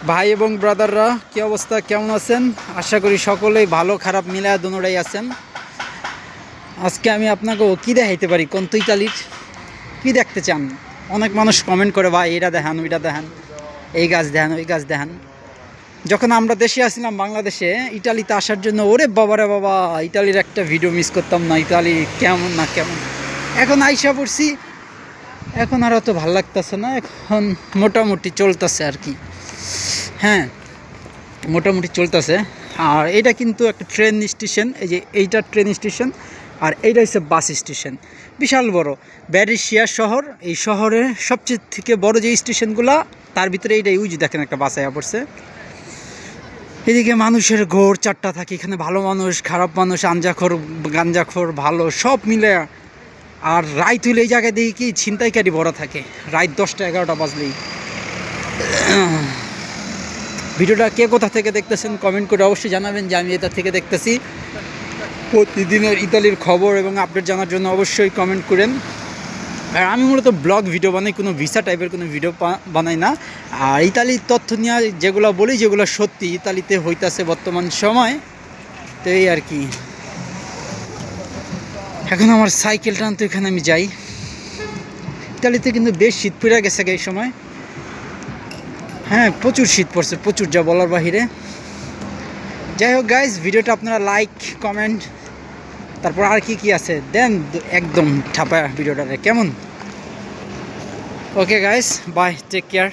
ভাই এবং ব্রাদাররা কি অবস্থা, কেমন আছেন? আশা করি সকলেই ভালো খারাপ মিলায় দুনোটাই আছেন। আজকে আমি আপনাকে কি দেখাইতে পারি কোন তো ইতালির কি দেখতে চান? অনেক মানুষ কমেন্ট করে ভাই এটা দেখান ওইটা দেখান, এই গাছ দেখান ওই গাছ দেখান। যখন আমরা দেশে আসছিলাম বাংলাদেশে, ইতালিতে আসার জন্য ওরে বাবারে বাবা, ইতালির একটা ভিডিও মিস করতাম না, ইতালি কেমন না কেমন। এখন আইসা পড়ছি, এখন আর অত ভাল লাগতেছে না, এখন মোটামুটি চলতেছে আর কি। হ্যাঁ, মোটামুটি চলতেছে। আর এটা কিন্তু একটা ট্রেন স্টেশন, এই যে এইটা ট্রেন স্টেশন, আর এইটা হচ্ছে বাস স্টেশন, বিশাল বড় ব্যারিশিয়া শহর। এই শহরের সবচেয়ে থেকে বড় যে স্টেশনগুলো, তার ভিতরে এইটা ইউজ দেখেন একটা বাস আয়া পড়ছে। এদিকে মানুষের ঘোর চারটা থাকে, এখানে ভালো মানুষ খারাপ মানুষ, আঞ্জাখোর গাঞ্জাখোর ভালো সব মিলে। আর রাত হইলে এই জায়গায় দেখি কি ছিনতাইকারী বড় থাকে, রাত 10টা 11টা বাজলেই। ভিডিওটা কে কোথা থেকে দেখতেছেন কমেন্ট করে অবশ্যই জানাবেন যে আমি এটা থেকে দেখতেছি। প্রতিদিনের ইতালির খবর এবং আপডেট জানার জন্য অবশ্যই কমেন্ট করেন। আর আমি মূলত ব্লগ ভিডিও বানাই, কোনো ভিসা টাইপের কোনো ভিডিও বানাই না। আর ইতালির তথ্য নিয়ে যেগুলো বলি, যেগুলো সত্যি ইতালিতে হইতাছে বর্তমান সময়, তো এই আর কি। এখন আমার সাইকেল টানতে এখানে আমি যাই। ইতালিতে কিন্তু বেশ শীত পড়ে গেছে এই সময়। হ্যাঁ, প্রচুর শীত পড়ছে, প্রচুর, যা বলার বাহিরে। যাই হোক গাইজ, ভিডিওটা আপনারা লাইক কমেন্ট, তারপর আর কি আছে দেন একদম ঠাপা ভিডিওটাতে, কেমন? Okay guys, bye, take care.